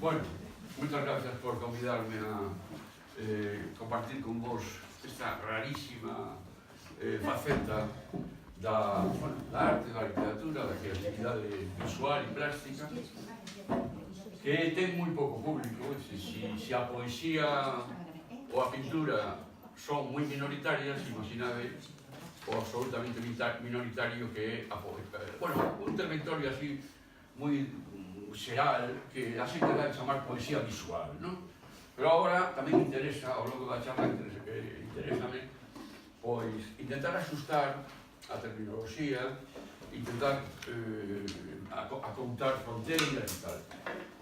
Bueno, moitas gracias por convidarme a compartir con vos esta rarísima faceta da arte, da literatura, da creatividade visual e plástica, que ten moi pouco público. Se a poesía ou a pintura son moi minoritarias, imaginade o absolutamente minoritario que é a poesía. Bueno, un territorio así moi xeral que a xente vai chamar poesía visual, non? Pero agora tamén interesa, ao longo da charla, interésame pois intentar axustar a terminoloxía, intentar acontar fronteiras e tal.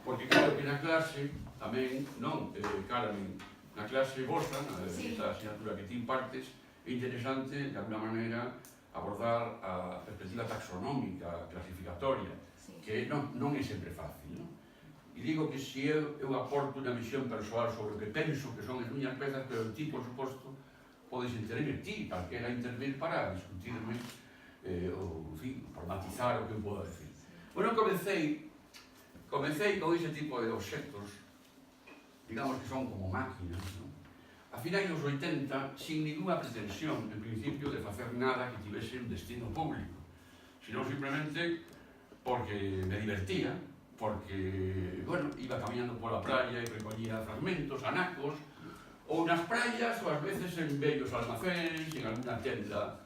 Porque claro que na clase tamén, non, Carmen, na clase vosa, esta asignatura que ti impartes, é interesante, de alguna maneira, abordar a perspectiva taxonómica, clasificatoria, que non é sempre fácil, non? E digo que se eu aporto unha visión persoal sobre o que penso que son as miñas pezas, pero ti, por suposto, podes intervir ti, calquera intervir para discutirme ou, en fin, por matizar o que eu podo decir. Bueno, comecei con ese tipo de obxectos, digamos que son como máquinas, non? A finais dos 80, sin ninguna pretensión, en principio, de facer nada que tivese un destino público, sino simplemente porque me divertía, porque, bueno, iba caminando pola praia e recollía fragmentos, anacos, ou nas praias, ou ás veces en bellos almacéns, en alguna tenda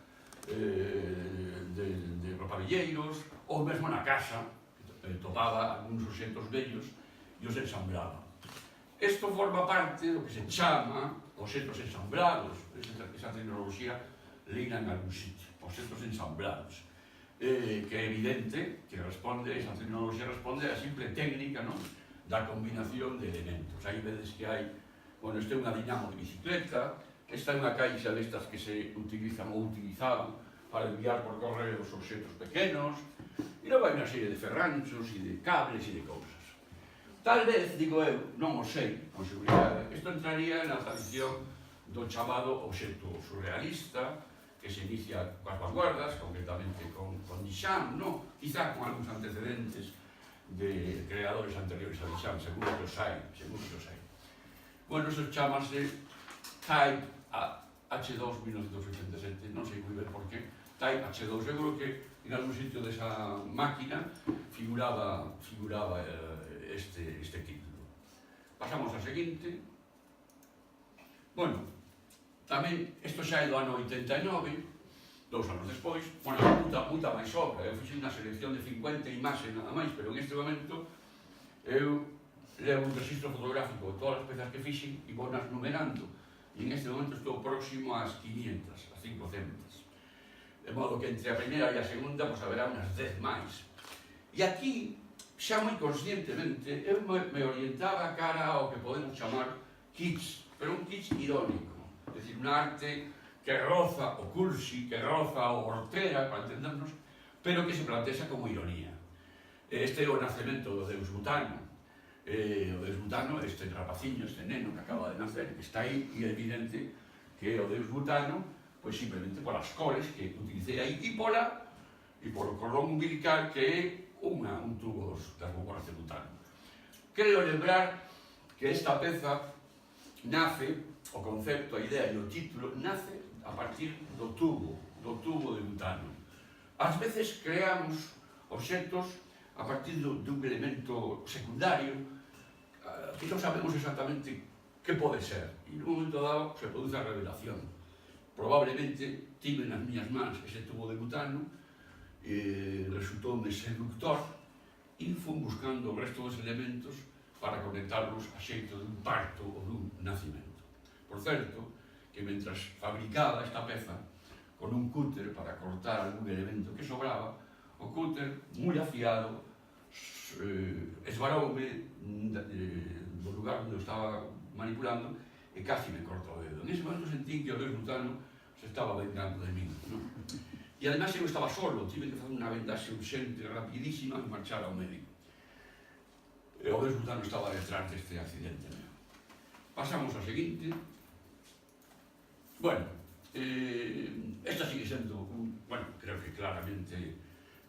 de ropavilleiros, ou mesmo na casa, que topaba algúns obxectos bellos e os ensamblaba. Isto forma parte do que se chama obxectos ensamblados, esa tecnoloxía leína en algún sitio, obxectos ensamblados, que é evidente que esa tecnoloxía responde a simple técnica, non, da combinación de elementos. Aí vedes que hai, bueno, este é unha dinamo de bicicleta, esta é unha caixa destas que se utilizan ou utilizaban para enviar por correo os obxectos pequenos, e logo hai unha serie de ferranchos e de cables e de cousas. Tal vez, digo eu, non o sei, con seguridade, isto entraría na tradición do chamado obxecto surrealista, que se inicia coas vanguardas, concretamente con Duchamp, non? Quizá con algúns antecedentes de creadores anteriores a Duchamp, seguro que os hai. Bueno, iso chamase Type H2 1987, non sei moi ben por qué, Type H2, eu creo que en algún sitio desa máquina figuraba este título. Pasamos ao seguinte. Bueno, tamén, isto xa é do ano 89, 2 anos despois, bueno, muita máis obra, eu fixe unha selección de 50 imaxes nada máis, pero en este momento eu levo un registro fotográfico de todas as pezas que fixen e vou nas numerando, e en este momento estou próximo ás 500, ás 500. De modo que entre a primeira e a segunda, pois haberá unhas 10 máis. E aquí, xa moi conscientemente, eu me orientaba cara ao que podemos chamar kitsch, pero un kitsch irónico. É dicir, unha arte que roza o cursi, que roza o hortera, para entendernos, pero que se plantexa como ironía. Este é o nacemento do Deus Butano. O Deus Butano, este rapaciño, este neno que acaba de nacer, que está aí, e é evidente que é o Deus Butano, pois simplemente polas cores que utilicei aí, e polo cordón umbilical, que é un tubo das bombonas de Butano. Creo lembrar que esta peza nace, o concepto, a idea e o título, nace a partir do tubo de butano. Ás veces creamos obxectos a partir dun elemento secundario que non sabemos exactamente que pode ser. E nun momento dado se produce a revelación. Probablemente tive nas miñas mans ese tubo de butano, resultoume seductor e fun buscando o resto dos elementos para conectarlos a xeito dun parto ou dun nacimento. Por certo, que mentras fabricaba esta peza con un cúter para cortar algún elemento que sobraba, o cúter, moi afiado, esvaroume do lugar onde eu estaba manipulando e casi me corta o dedo. En ese momento sentí que o Deus Butano se estaba vengando de min, non? E ademais eu estaba solo, tive que facer unha vendaxe urxente, rapidísima, e marchar ao médico. E o Deus Butano estaba detrás deste accidente. Pasamos ao seguinte. Bueno, esta sigue sendo, bueno, creo que claramente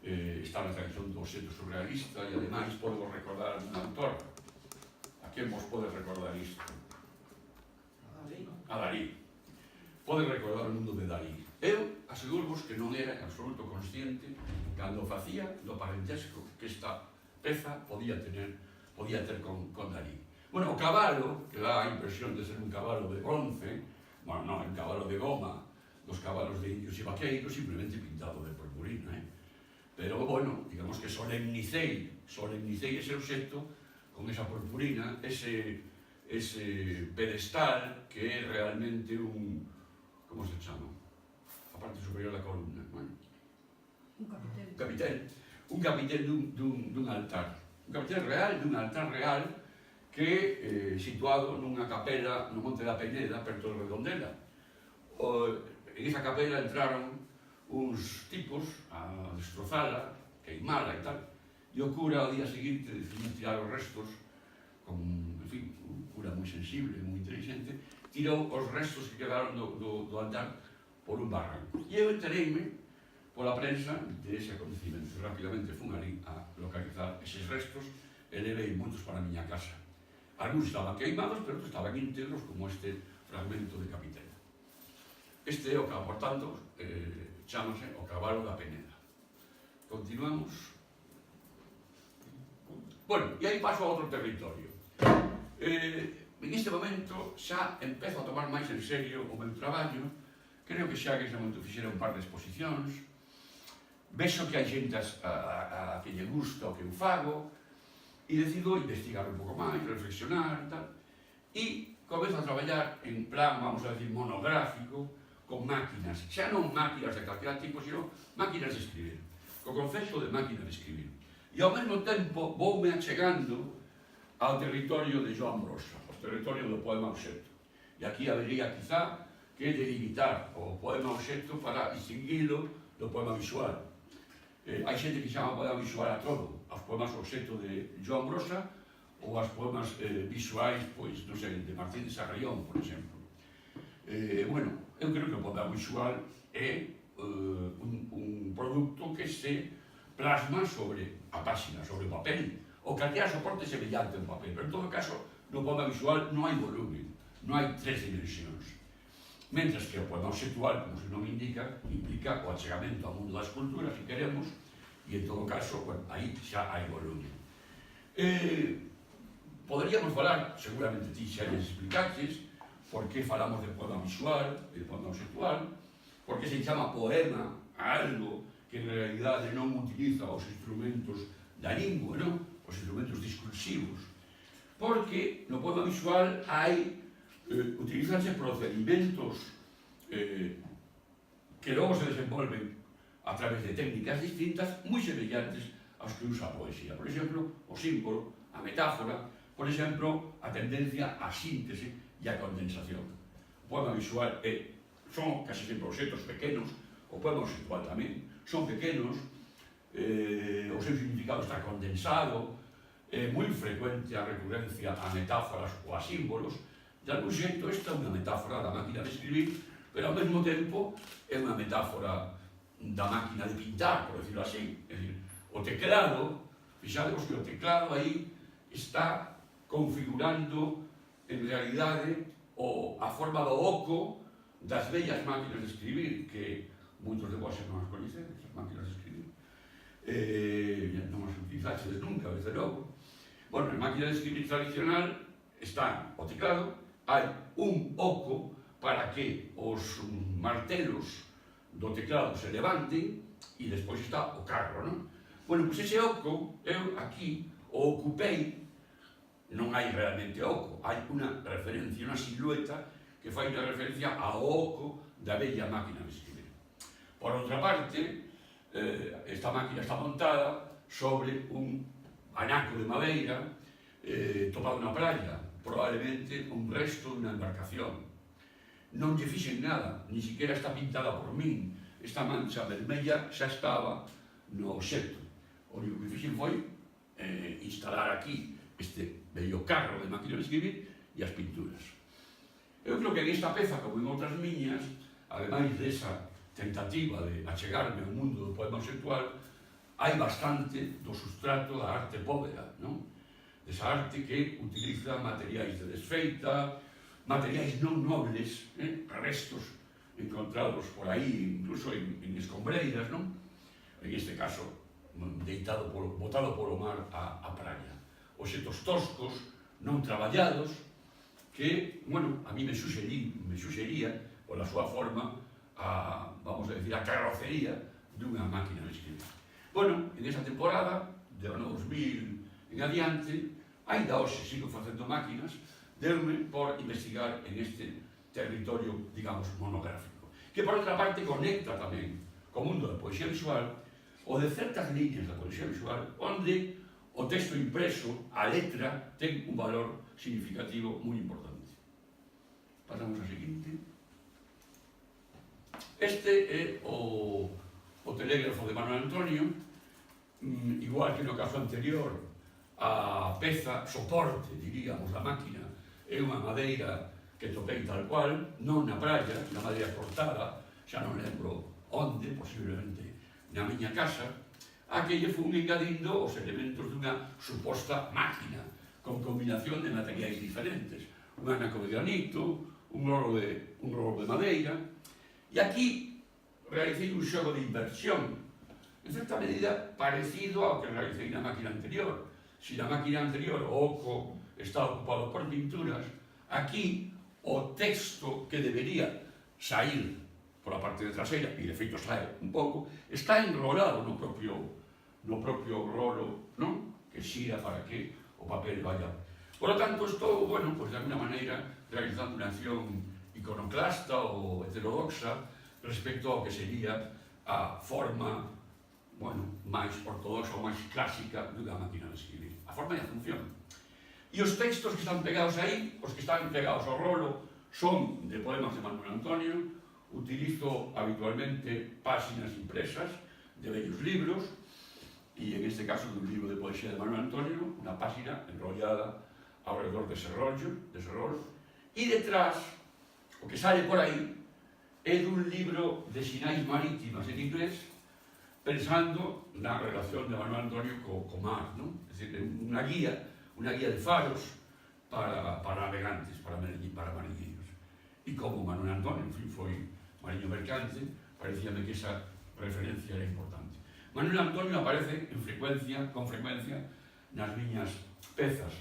está na tradición do obxecto surrealista e ademais podemos recordar un autor quen vos pode recordar isto? A Dalí. Pode recordar o mundo de Dalí. Eu aseguro-vos que non era en absoluto consciente cando facía do parentesco que esta peza podía ter con Dalí. Bueno, o cabalo, que dá a impresión de ser un cabalo de bronce, bueno, non, un cabalo de goma, dos cabalos de indios e vaqueiros, simplemente pintado de purpurina, Pero, bueno, digamos que solemnicei ese obxecto con esa purpurina, ese pedestal que é realmente un... como se chama? A parte superior da columna, bueno. Un capitel dun altar. Un capitel real, dun altar real que situado nunha capela no Monte da Peneda, perto de Redondela. En esa capela entraron uns tipos a destrozala, queimala e tal, e o cura ao día seguinte decidiu tirar os restos con, en fin, un cura moi sensible, moi inteligente, tirou os restos que quedaron do altar por un barranco. E eu entereime pola prensa de ese acontecimento. Rapidamente fun ali a localizar eses restos e levei moitos para a miña casa. Alguns estaban queimados, pero outros estaban íntegros, como este fragmento de capitel. Este é o cabalo, por tanto, chámase o cabalo da Peneda. Continuamos. Bueno, e aí paso a outro territorio. En este momento xa empezo a tomar máis en serio o meu traballo. Creo que xa que ese momento fixera un par de exposicións. Vexo que hai xente a que lle gusta o que eu fago e decido investigar un pouco máis, reflexionar e tal. E comezo a traballar en plan, vamos a decir, monográfico, con máquinas, xa non máquinas de calquera tipo, sino máquinas de escribir, co concepto de máquina de escribir. E ao mesmo tempo voume achegando ao territorio de Joan Brossa, ao territorio do poema obxecto. E aquí habería, quizá, que delimitar o poema obxecto para distinguilo do poema visual. Hai xente que chama poema visual a todo, aos poemas obxecto de Joan Brossa ou aos poemas visuais, pois, non sei, de Martín de Sarrión, por exemplo. Bueno, eu creo que o poema visual é un produto que se plasma sobre a páxina, sobre o papel, ou calquera soporte semellante en papel, pero en todo caso, no poema visual non hai volumen, non hai tres dimensións. Mentres que o poema obxectual, como se non indica, implica o achegamento ao mundo da escultura, se queremos, e en todo caso, bueno, aí xa hai volumen. Poderíamos falar, seguramente ti xa lles explicaches, por que falamos de poema visual e de poema obxectual, por que se chama poema a algo que en realidade non utiliza os instrumentos da lingua, non? Os instrumentos discursivos. Porque no poema visual hai utilizanse procedimentos que logo se desenvolven a través de técnicas distintas moi semellantes aos que usa a poesía. Por exemplo, o símbolo, a metáfora, por exemplo, a tendencia á síntese e a condensación. O poema visual son casi sempre obxectos pequenos, o poema obxectual tamén, son pequenos, o seu significado está condensado, é moi frecuente a recurrencia a metáforas ou a símbolos. De algún xeito, esta é unha metáfora da máquina de escribir, pero ao mesmo tempo é unha metáfora da máquina de pintar, por decirlo así. É dicir, o teclado, fixadevos que o teclado aí está configurando, en realidade, a forma do oco das bellas máquinas de escribir, que moitos de vós non as coñecedes, as máquinas de escribir. Non as utilizaxedes nunca, desde logo. Bueno, en máquina de escribir tradicional está o teclado, hai un oco para que os martelos do teclado se levanten e despois está o carro, non? Bueno, pois ese oco, eu aquí o ocupei, non hai realmente oco, hai unha referencia, unha silueta que fai unha referencia ao oco da bella máquina de escribir. Por outra parte, esta máquina está montada sobre un anaco de madeira topado na praia, probablemente un resto dunha embarcación. Non lle fixen nada, ni siquiera está pintada por min. Esta mancha vermella xa estaba no obxecto. O único que fixen foi instalar aquí este bello carro de máquina de escribir e as pinturas. Eu creo que en esta peza, como en outras miñas, ademais desa tentativa de achegarme ao mundo do poema obxectual, hai bastante do sustrato da arte povera, non? desa arte que utiliza materiais de desfeita, materiais non nobles, restos encontrados por aí, incluso en escombreiras, non? En este caso, botado polo mar a praia. Obxetos toscos, non traballados, que, bueno, a mí me suxería, pola súa forma, vamos a decir, a carrocería dunha máquina de escribir. Bueno, en esa temporada, de ano 2000 en adiante, ainda hoxe sigo facendo máquinas, deume por investigar en este territorio, digamos, monográfico, que por outra parte conecta tamén co mundo da poesía visual, ou de certas líneas da poesía visual, onde o texto impreso, a letra, ten un valor significativo moi importante. Pasamos ao seguinte. Este é o telégrafo de Manuel Antonio, igual que no caso anterior, a peza soporte, diríamos, da máquina, é unha madeira que topei tal cual, non na praia, na madeira cortada, xa non lembro onde, posiblemente na miña casa, a que lle fun engadindo os elementos dunha suposta máquina, con combinación de materiais diferentes, un anaco de granito, un rolo de madeira, e aquí realicei un xogo de inversión, en certa medida parecido ao que realicei na máquina anterior. Si na máquina anterior o oco está ocupado por pinturas, aquí o texto que debería sair pola parte de traseira, e de feito sae un pouco, está enrolado no propio rolo, non? Que xira para que o papel vaya. Por lo tanto, estou, bueno, pues de alguna maneira realizando unha acción iconoclasta ou heterodoxa respecto ao que sería a forma, bueno, máis ortodoxa ou máis clásica dunha máquina de escribir. A forma e a función. E os textos que están pegados aí, os que están pegados ao rolo, son de poemas de Manuel Antonio. Utilizo habitualmente páxinas impresas de bellos libros, e en este caso dun libro de poesía de Manuel Antonio, unha páxina enrollada alrededor dese rolo, e detrás, o que sale por aí, é dun libro de sinais marítimas en inglés, pensando na relación de Manuel Antonio co mar, non? É dicir, unha guía de faros para navegantes, para mariñeiros. E como Manuel Antonio, en fin, foi mariño mercante, parecíame que esa referencia era importante. Manuel Antonio aparece con frecuencia nas miñas pezas,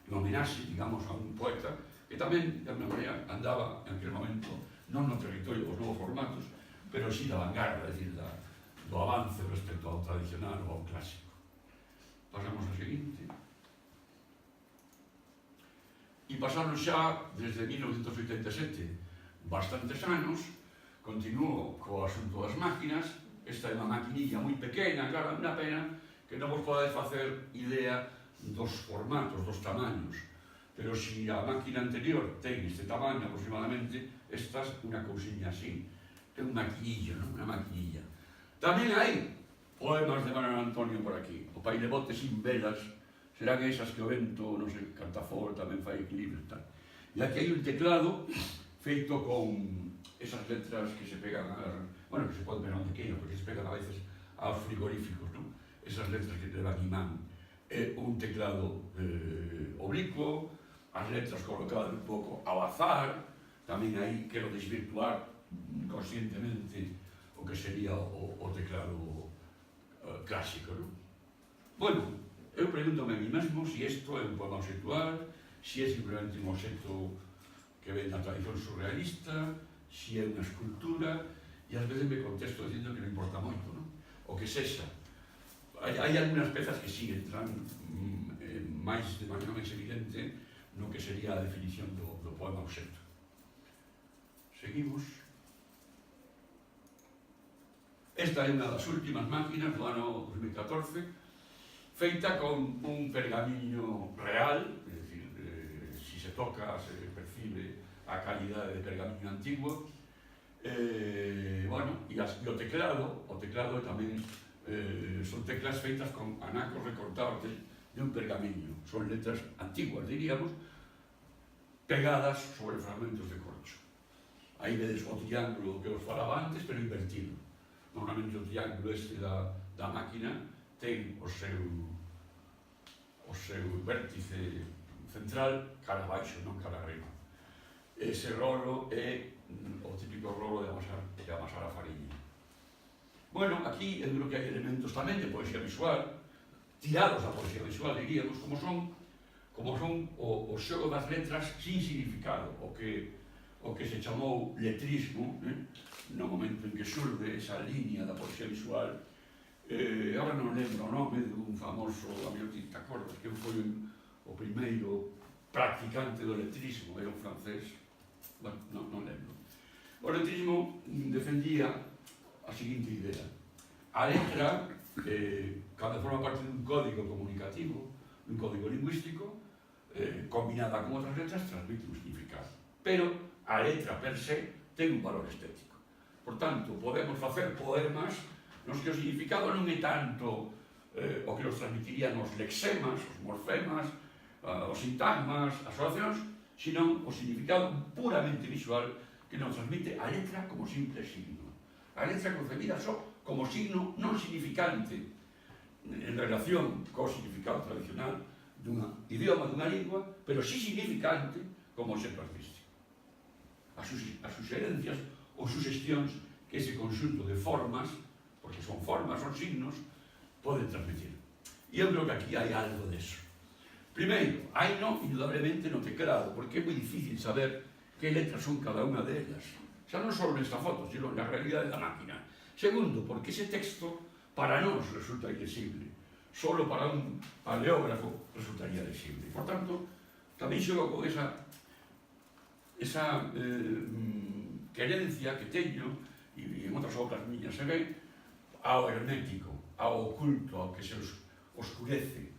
en homenaxe, digamos, a un poeta que tamén, de alguna maneira, andaba en aquel momento non no territorio dos novos formatos, pero sí da vanguarda, é dicir, do avance respecto ao tradicional ou ao clásico. Pasamos ao seguinte. E pasaron xa, desde 1987, bastantes anos, continuo co asunto das máquinas. Esta é unha maquinilla moi pequena, claro, unha pena que non vos podades facer idea dos formatos, dos tamaños, pero se a máquina anterior ten este tamaño aproximadamente, esta é unha cousiña así, é un maquinillo, non? Unha maquinilla. Tamén hai poemas de Manuel Antonio por aquí, o Pai de botes sin velas, serán esas que o vento, non sei, Cantafort tamén fai equilibrio e tal. E aquí hai un teclado feito con esas letras que se pegan bueno, que se poden ver onde queira, porque se pegan a veces aos frigoríficos, non? Esas letras que levan imán. É un teclado oblicuo, as letras colocadas un pouco ao azar, tamén aí quero desvirtuar conscientemente o que sería o teclado clásico, non? Bueno, eu pregúntome a mí mesmo se isto é un poema obxectual, se é simplemente un obxecto que ven da tradición surrealista, se é unha escultura, e ás veces me contesto dicindo que non importa moito, non? O que sexa. Hai algunhas pezas que sí entran máis de maneira máis evidente no que sería a definición do poema obxecto. Seguimos. Esta é unha das últimas máquinas do ano 2014, feita con un pergamiño real, é dicir, si se toca, se percibe a calidade de pergamiño antigo. Bueno, e o teclado tamén son teclas feitas con anacos recortados de un pergamiño. Son letras antiguas, diríamos, pegadas sobre fragmentos de corcho. Aí vedes o triángulo que os falaba antes, pero invertido. Normalmente o triángulo este da máquina ten o seu vértice central cara abaixo, non cara arriba. Ese rolo é o típico rolo de amasar a fariña. Bueno, aquí eu creo que hai elementos tamén de poesía visual, tirados da poesía visual, diríamos, como son o xogo das letras sin significado, o que se chamou letrismo, no momento en que xurde esa línea da poesía visual. Agora non lembro o nome dun famoso, a mí te acordas, que foi o primeiro practicante do letrismo, era un francés, bueno, non lembro. O letrismo defendía a seguinte idea: a letra, cando forma parte dun código comunicativo, dun código lingüístico, combinada con outras letras, transmite un significado. Pero a letra per se ten un valor estético. Por tanto, podemos facer poemas nos que o significado non é tanto o que nos transmitirían os lexemas, os morfemas, os sintagmas, as oracións, sino o significado puramente visual que nos transmite a letra como simple signo. A letra concebida só como signo non significante en relación co significado tradicional dun idioma, dunha lingua, pero sí significante como exemplo artístico. As suxerencias ou suxestións que ese conxunto de formas, porque son formas, son signos, poden transmitir. E eu creo que aquí hai algo deso. Primeiro, hai indudablemente no teclado, porque é moi difícil saber que letras son cada unha delas. Xa non só nesta foto, sino na realidade da máquina. Segundo, porque ese texto para nós resulta ilesible. Solo para un paleógrafo resultaría lesible. Por tanto, tamén xogo con esa querencia que teño, e en outras obras miñas se ve, ao hermético, ao oculto, ao que se oscurece.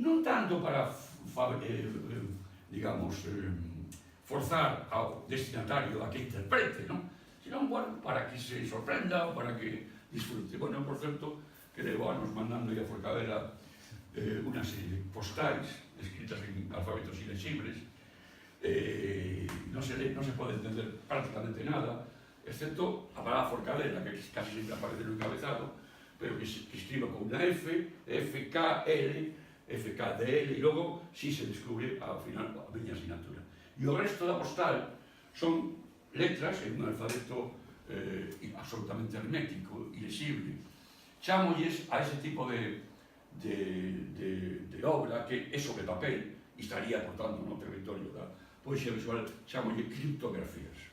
Non tanto para, digamos, forzar ao destinatario a que interprete, non? Sino, bueno, para que se sorprenda ou para que disfrute. Bueno, por certo, que levo anos mandando a Forcadela unha serie de postais escritas en alfabetos ilexibles. Non se pode entender prácticamente nada, excepto a palabra Forcadela, que casi sempre aparece no encabezado, pero que escribo con unha F, FKL, FKDL, e logo si se descubre ao final a miña asignatura. E o resto da postal son letras en un alfabeto absolutamente hermético, ilesible. Chámolles a ese tipo de obra que é sobre papel e estaría, por tanto, no territorio da poesía visual, chámolle criptografías.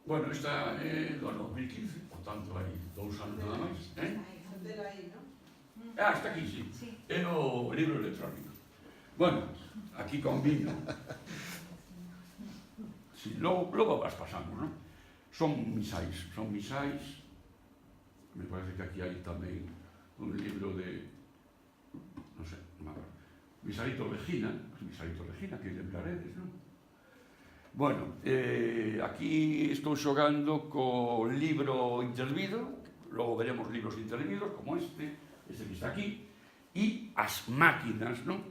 Bueno, esta é do ano 2015, por tanto, hai 2 anos nada máis. Está aquí, sí. É o libro electrónico. Bueno, aquí combino. Sí, logo vas pasando, non? Son misais. Me parece que aquí hai tamén un libro de, non sei, Misaito Regina, que lembraredes, non? Bueno, aquí estou xogando co libro intervido, logo veremos libros intervidos, como este que está aquí, e as máquinas, non?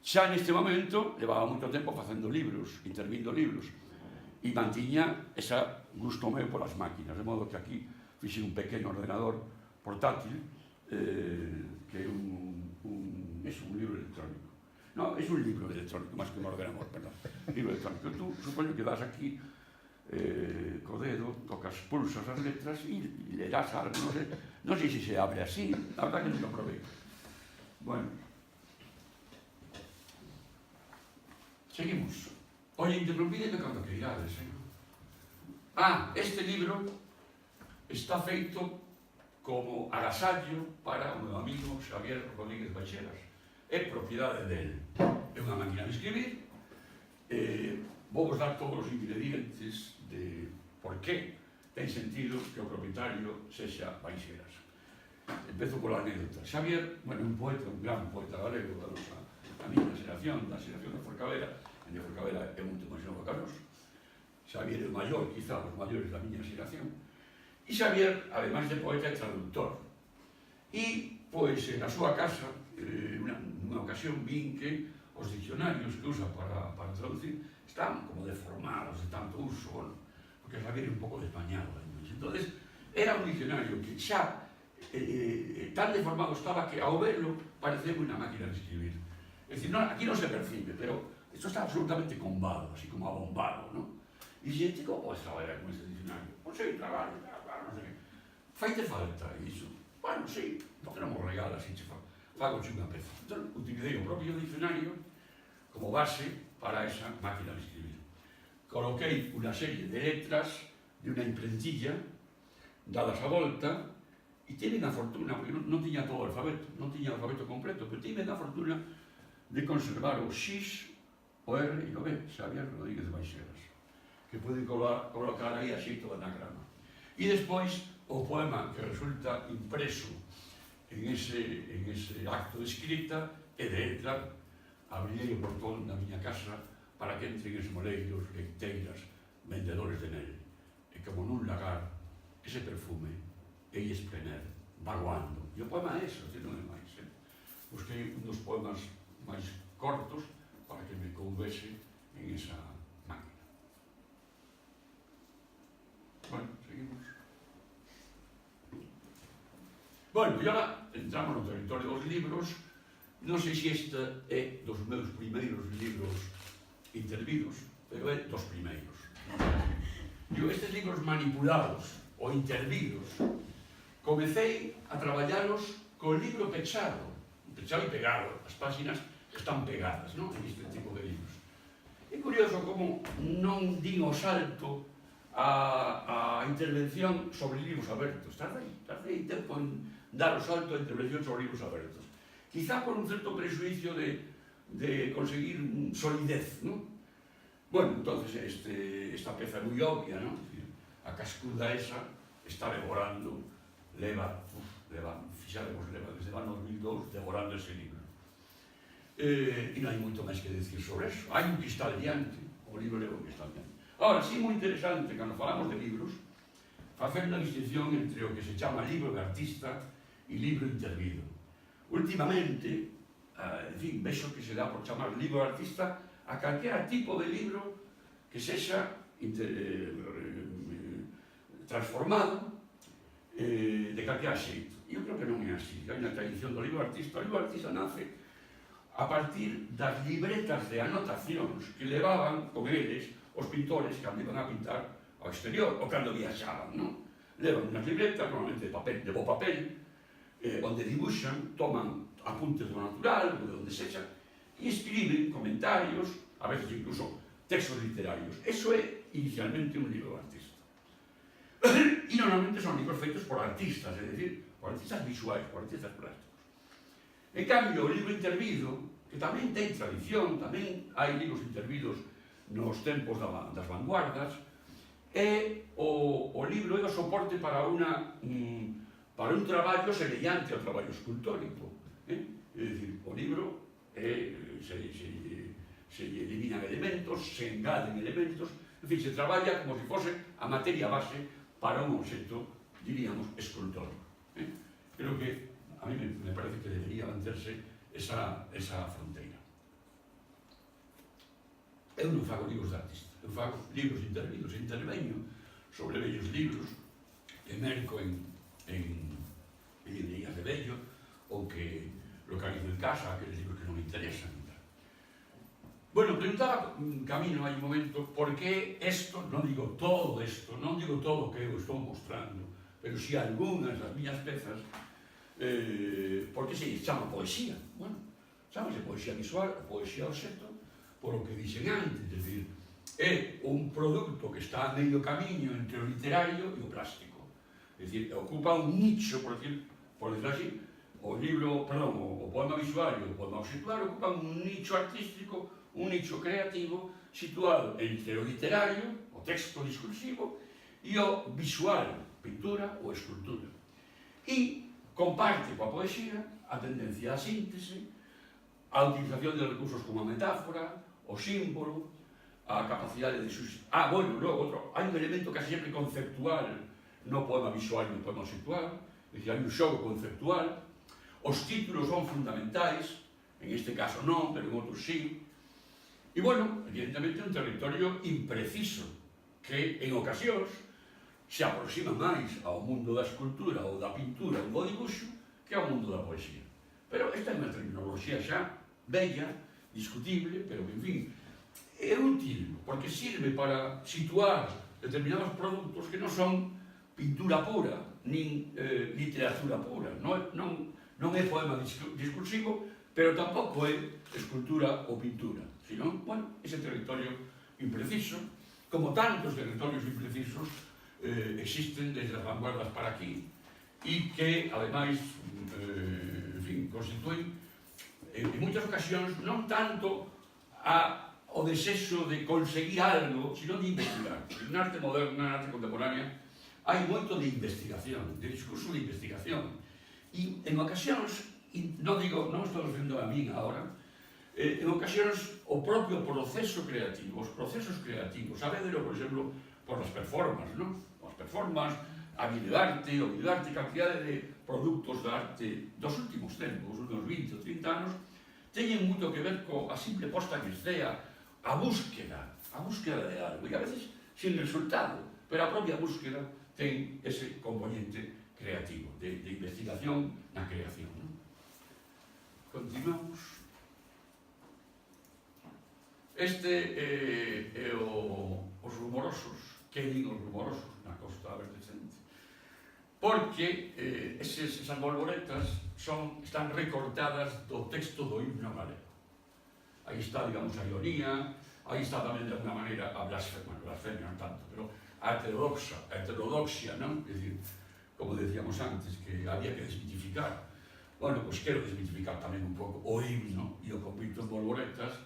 Xa neste momento, levaba moito tempo facendo libros, intervindo libros, e mantiña ese gusto meu polas máquinas, de modo que aquí fixe un pequeno ordenador portátil, que é un libro electrónico. No, es un libro electrónico, máis que un ordenador, perdón. Libro electrónico. Tú, supoño que das aquí co dedo, tocas, pulsas as letras e lerás algo, non sei se se abre así, a verdad que non lo probei. Bueno. Seguimos. Oye, interrumpídeme cando que irades, este libro está feito como agasallo para o meu amigo Xavier Rodríguez Baixeras. É propiedade del. É unha máquina de escribir. Vou vos dar todos os ingredientes de por que ten sentido que o propietario sexa Baixeras. Empezo pola anécdota. Xavier, bueno, un poeta, un gran poeta galego da miña xeración, da xeración de Forcadela. En de Forcadela é moito máis novo que a nos. Xavier é o maior, quizá, os maiores da miña xeración. E Xavier, ademais de poeta, é traductor. E, pois, na súa casa, nunha ocasión vin que os diccionarios que usa para traducir están como deformados de tanto uso, porque Xavier é un pouco desmañado. Entón, era un diccionario que xa tan deformado estaba que ao verlo parecía unha máquina de escribir. Es decir, aquí non se percibe, pero esto está absolutamente combado, así como abombado, ¿no? E xente, como podes traballar con este diccionario? Pois sei, traballo, non sei que. Faite falta iso. Bueno, sí, porque non mo regalas, e che fago unha peza. Entón, utilizei o propio diccionario como base para esa máquina de escribir. Coloquei unha serie de letras de unha imprentilla dadas a volta e tive a fortuna, porque non tiña todo o alfabeto, non tiña o alfabeto completo, pero tive a fortuna de conservar o X, o R e o B, Xavier Rodríguez de Baixeras, que pude colocar aí a xeito de anagrama. E despois, o poema que resulta impreso en ese acto de escrita e de letra, abrirei o portón da miña casa para que entren esmoleiros, leiteiras, vendedores de nel. E como nun lagar, ese perfume e esplener, vaguando. E o poema é eso, non é máis. Busquei un dos poemas máis cortos para que me coubese en esa máquina. Bueno, seguimos. Bueno, e agora entramos no territorio dos libros. Non sei se este é dos meus primeiros libros intervidos, pero é dos primeiros. Digo, estes libros manipulados ou intervidos, comecei a traballalos co libro pechado e pegado, as páxinas están pegadas, non? En este tipo de libros. É curioso como non din o salto a intervención sobre libros abertos. Tardei tempo en dar o salto a intervención sobre libros abertos. Quizá por un certo prejuicio de conseguir solidez, non? Bueno, entonces esta peza é moi obvia, non? A cascuda esa está devorando, fixaremos, leva desde o ano 2002 devorando ese libro. E non hai moito máis que decir sobre eso. Hai un que está adiante, o libro leva un que está adiante. Ahora, sí, moi interesante, cando falamos de libros, facer unha distinción entre o que se chama libro de artista e libro intervido. Últimamente, en fin, vexo que se dá por chamar libro de artista a calquera tipo de libro que sexa transformado de calquera xeito. Eu creo que non é así. Hai unha tradición do libro de artista. O libro de artista nace a partir das libretas de anotacións que levaban con eles os pintores cando iban a pintar ao exterior ou cando viaxaban, non? Levan unhas libretas, normalmente de bo papel, onde dibuixan, toman apuntes do natural, de onde sexa, e escriben comentarios, a veces incluso textos literarios. Eso é inicialmente un libro de artista. E normalmente son libros feitos por artistas, é dicir, por artistas visuais, por artistas plásticos. En cambio, o libro intervido, que tamén ten tradición, tamén hai libros intervidos nos tempos das vanguardas, é o libro é o soporte para un traballo semellante ao traballo escultórico. É dicir, o libro se eliminan elementos, se engaden elementos, en fin, se traballa como se fose a materia base para un obxecto, diríamos, escultórico. Creo que a mí me parece que debería manterse esa fronteira. Eu non fago libros de artista, eu fago libros intervidos, interveño sobre vellos libros, emerco en librerías de vello, ou que localizo en casa, aqueles libros que non me interesan. Bueno, preguntaba Camino hai un momento por que isto, non digo todo isto, non digo todo o que eu estou mostrando, pero si algunhas das miñas pezas, por que se chama poesía? Bueno, chamase poesía visual ou poesía obxecto por o que dixen antes, é dicir, é un produto que está a medio camiño entre o literario e o plástico. É dicir, ocupa un nicho, por decir así, o poema visual e o poema obxectual ocupan un nicho artístico, un nicho creativo situado entre o literario, o texto discursivo, e o visual, pintura ou escultura. E comparte coa poesía a tendencia á síntese, a utilización de recursos como a metáfora, o símbolo, a capacidade de bueno, logo outro, hai un elemento casi sempre conceptual no poema visual e no poema obxectual, é dicir, hai un xogo conceptual, os títulos son fundamentais, en este caso non, pero en outros sí. E, bueno, evidentemente é un territorio impreciso, que en ocasións se aproxima máis ao mundo da escultura ou da pintura ou do dibuixo que ao mundo da poesía. Pero esta é unha terminoloxía xa bella, discutible, pero, en fin, é útil, porque sirve para situar determinados produtos que non son pintura pura, nin literatura pura. Non é poema discursivo, pero tampouco é escultura ou pintura, senón, bueno, ese territorio impreciso, como tantos territorios imprecisos existen desde as vanguardas para aquí, e que, ademais, en fin, constituen, en moitas ocasións, non tanto o desexo de conseguir algo, sino de investigar. Na arte moderna, na arte contemporánea, hai moito de investigación, de discurso de investigación. E en ocasións, non estou referindo a min agora, en ocasións o propio proceso creativo, os procesos creativos, a vedelo, por exemplo, por as performances, non? As performances, a videoarte, o videoarte, cantidade de produtos da arte dos últimos tempos, dos 20 ou 30 anos, teñen moito que ver coa simple posta en escena, a búsqueda de algo, e a veces sin resultado, pero a propia búsqueda ten ese componente creativo, de investigación na creación. Non? Continuamos. Este é os rumorosos, que din os rumorosos na costa vertecente, porque esas bolboretas están recortadas do texto do himno galego. Aí está, digamos, a ironía, aí está tamén, de alguna maneira, a blasfemia, non tanto, pero a heterodoxia, non? É dicir, como decíamos antes, que había que desmitificar. Bueno, pois quero desmitificar tamén un pouco o himno e o convirto en bolboretas.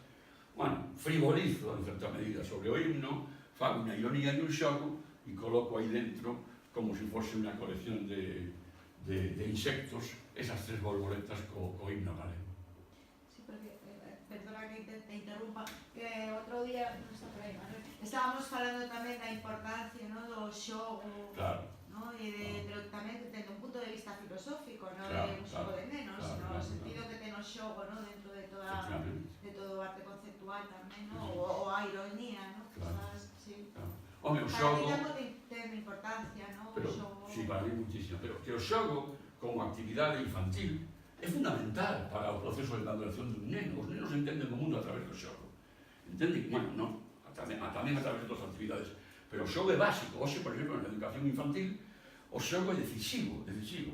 Bueno, frivolizo, en certa medida, sobre o himno, fago unha ironía e un xogo e coloco aí dentro, como se fose unha colección de insectos, esas tres bolboretas co himno galego. Sí, porque, perdona que te interrumpa, que outro día, non está por aí, estábamos falando tamén da importancia, ¿no?, do xogo, claro, ¿no? Pero tamén desde un punto de vista filosófico, ¿no?, claro, de un xogo de menos, claro, ¿no?, claro, o sentido que ten o xogo, ¿no?, dentro de todo o arte conceptual tamén, ¿no?, ou a ironía, ¿no?, claro, sí. Claro. Home, o xogo... xogo... Para ti ten importancia, ¿no?, pero, o xogo... sí, para mí muchísimo, pero que o xogo, como actividade infantil, é fundamental para o proceso de maduración dun neno. Os nenos entenden o mundo a través do xogo. Entenden? Bueno, non, tamén a través de outras actividades, pero o xogo é básico. Hoxe, por exemplo, na educación infantil, o xogo é decisivo, é dicir,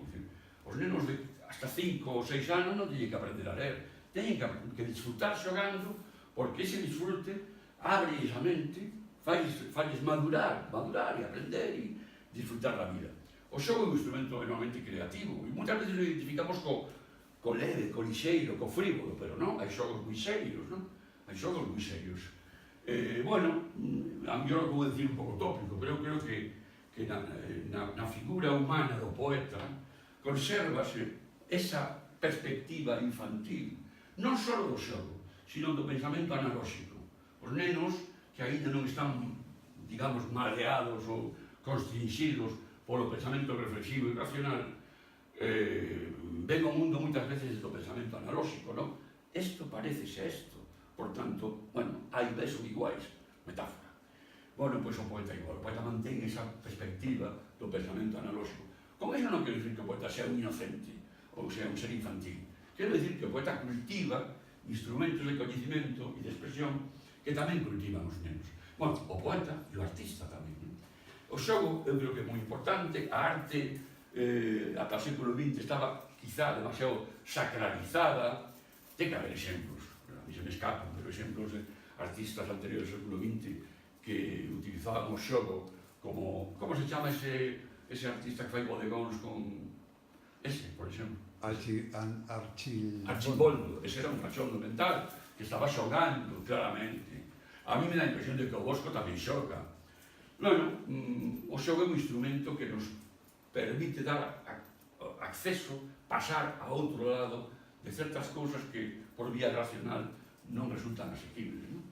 os nenos de hasta 5 ou 6 anos non teñen que aprender a ler, teñen que disfrutar xogando, porque ese disfrute abre a mente, falles madurar e aprender e disfrutar da vida. O xogo é un instrumento enormemente creativo e moitas veces lo identificamos co leve, co lixeiro, co frívolo, pero non, hai xogos moi serios, non? Hai xogos moi serios. Bueno, a mellor vou dicir un pouco tópico, pero eu creo que na figura humana do poeta consérvase esa perspectiva infantil, non só do xogo, sino do pensamento analóxico. Os nenos que ainda non están, digamos, mareados ou constringidos polo pensamento reflexivo e racional, ven o mundo moitas veces do pensamento analóxico, non? Isto parecese isto, por tanto, bueno, hai besos iguais, metáfora. Bueno, pois o poeta igual, o poeta mantén esa perspectiva do pensamento analóxico. Con eso non quero dicir que o poeta sea un inocente ou sea un ser infantil. Quero dicir que o poeta cultiva instrumentos de coñecimento e de expresión que tamén cultivan os nenos. Bueno, o poeta e o artista tamén. O xogo, eu creo que é moi importante, a arte ata o século XX estaba quizá demasiado sacralizada, ten que haber exemplos, a mí se me escapan, pero exemplos de artistas anteriores ao século XX que utilizaban o xogo como se chama ese artista que fai bodegóns con ese, por exemplo? Archiboldo, ese era un cachondo mental que estaba xogando claramente. A mí me dá a impresión de que o Bosco tamén xoga. Bueno, o xogo é un instrumento que nos permite dar acceso, pasar a outro lado de certas cousas que por vía racional non resultan asequibles, non?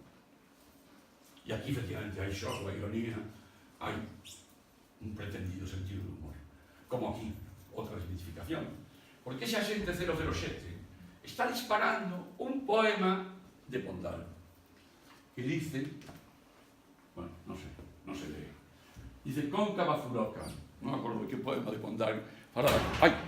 E aquí, efectivamente, hai xogo, hai ironía, hai un pretendido sentido do humor. Como aquí, outra desmitificación. Porque ese Axente 007 está disparando un poema de Pondal que dice, bueno, non sei ler, Dice cóncava furoca, non me acordo de que poema de Pondal, fala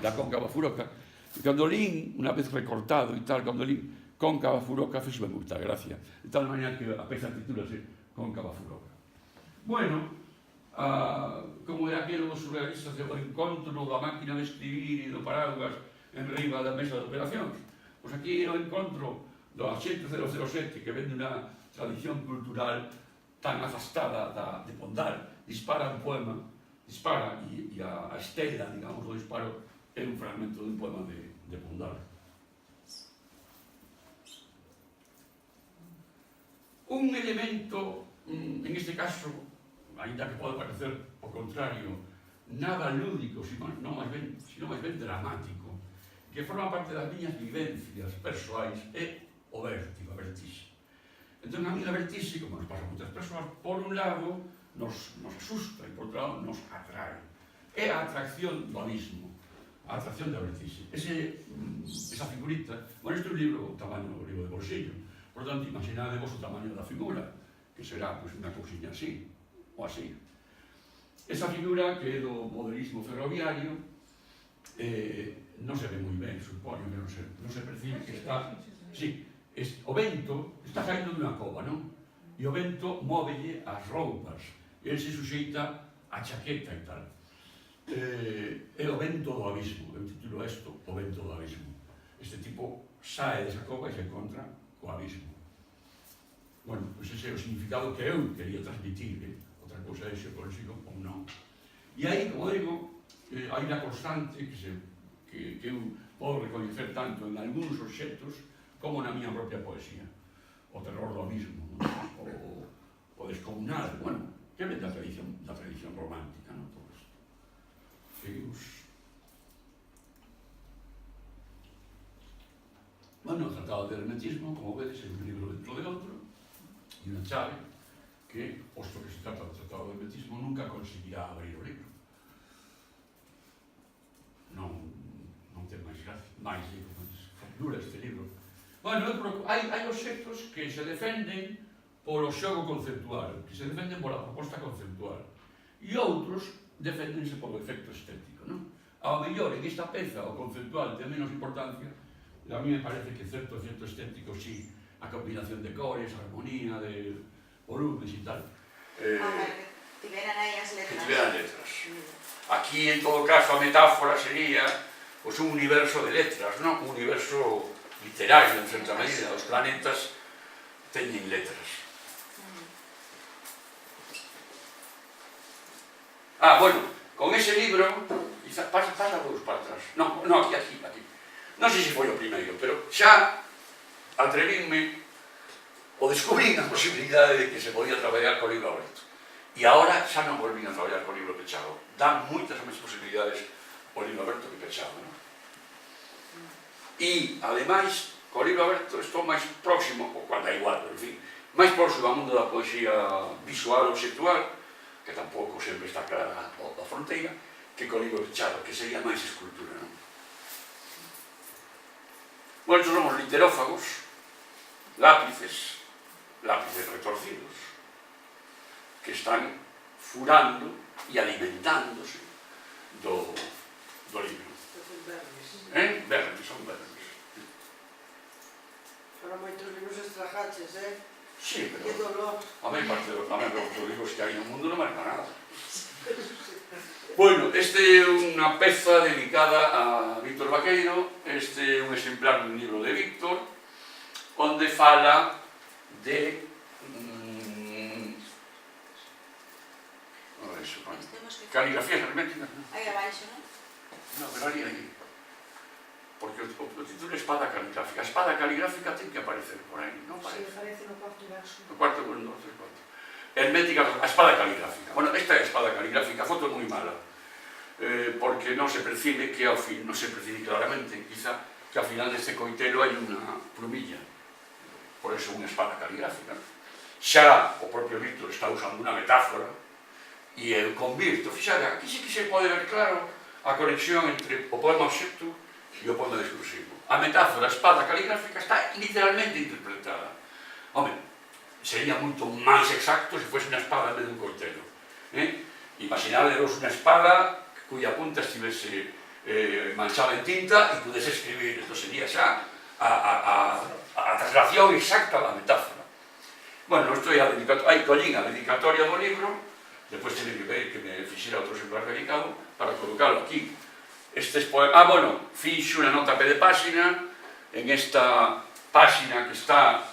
da cóncava furoca, e cando lín, unha vez recortado e tal, cando lín cóncava furoca, fixme moita gracia, de tal maneira que a peza titúlase cóncava furoca. Bueno, como era aquilo dos surrealistas do encontro da máquina de escribir e do paraguas en riba da mesa de operacións. Pois aquí era o encontro do Axente 007, que ven dunha tradición cultural tan afastada de Pondal. Dispara un poema, dispara, e a estela, digamos, do disparo é un fragmento dun poema de Pondal. Un elemento, en este caso, ainda que pode parecer o contrario, nada lúdico, sino máis ben dramático, que forma parte das miñas vivencias persoais, é o vértigo, a vertixe. Entón, a mí a vertixe, como nos pasa a moitas persoas, por un lado nos asusta e por outro lado nos atrae. É a atracción do abismo, a atracción da vertixe. Esa figurita, bueno, este é un libro, o tamaño do libro de bolsillo, por tanto, imaginade vos o tamaño da figura, que será pois, unha cousiña así, ou así. Esa figura, que é do modelismo ferroviario, non se ve moi ben, supoño que non se percibe que está... Sí, o vento está saindo dunha cova, non? E o vento móvelle as roupas, e ele se suxeita a chaqueta e tal. É o vento do abismo, eu titulo isto, o vento do abismo. Este tipo sae desa cova e se encontra co abismo. Bueno, pois ese é o significado que eu quería transmitir, outra cousa é se consigo ou non. E aí, como digo, hai unha constante que eu podo recoñecer tanto en algúns obxectos como na miña propia poesía. O terror do abismo, o descomunal, bueno, que ven da tradición romántica, non? Todo isto. Seguimos. Bueno, o Tratado de Hermetismo, como vedes, é un libro dentro de outro, e unha chave que, posto que se trata do Tratado de Hermetismo, nunca conseguirá abrir o libro. Non ten máis gracia, máis dura este libro. Bueno, hai obxectos que se defenden polo xogo conceptual, que se defenden pola proposta conceptual, e outros defendense polo efecto estético, non? Ao mellor, en esta peza, o conceptual ten menos importancia, e a mí me parece que certo efecto estético, sí, a combinación de cores, a armonía, de volumes e tal. Que tiveran aí as letras. Que tiveran letras. Aquí, en todo caso, a metáfora sería pues, un universo de letras, non? Un universo literario, en certa medida. Os planetas teñen letras. Bueno, con ese libro, pasa todos para atrás. No, aquí. Non sei se foi o primeiro, pero xa atrevínme ou descubrín a posibilidade de que se podía traballar co libro aberto. E agora xa non volvín a traballar co libro pechado. Dan moitas máis posibilidades o libro aberto que pechado, non? E, ademais, co libro aberto estou máis próximo, ou cuando é igual, pero, en fin, máis próximo ao mundo da poesía visual ou xectual, que tampouco sempre está clara a fronteira, que co libro pechado, que sería máis escultura, non? Bueno, estos somos literófagos, lápices retorcidos, que están furando e alimentándose do libro. Vermes, son vermes. Para moitos libros estragaches, Sí, pero... Que dolor. A mí parte dos libros que hai no mundo non marca nada. Bueno, este é unha peza dedicada a Víctor Vaqueiro, este é un exemplar dun libro de Víctor, onde fala de... caligrafías herméticas. Aí abaixo, non? No, pero aí. Porque o título é Espada Caligráfica. A espada caligráfica ten que aparecer por aí, non parece? Si, aparece no cuarto verso. No cuarto, bueno, no, cuarto. Hermética, a espada caligráfica. Bueno, esta é a espada caligráfica, a foto é moi mala. Porque non se percibe que ao fin, non se percibe claramente, quizá que ao final deste coitelo hai unha plumilla. Por eso unha espada caligráfica. Xa o propio Víctor está usando unha metáfora e eu convirto, fixade, aquí sí que se pode ver claro a conexión entre o poema obxecto e o poema discursivo. A metáfora, a espada caligráfica, está literalmente interpretada. Home, sería moito máis exacto se fose unha espada en vez dun coitelo. Imaginádevos unha espada cuya punta estivese manchada en tinta e pudese escribir. Isto sería xa a traslación exacta da metáfora. Bueno, isto é a dedicatoria, aí collín a dedicatoria do libro, depois teño que ver que me fixera outro exemplar dedicado para colocalo aquí. Estes poemas, bueno, fixo unha nota a pé de páxina, en esta páxina que está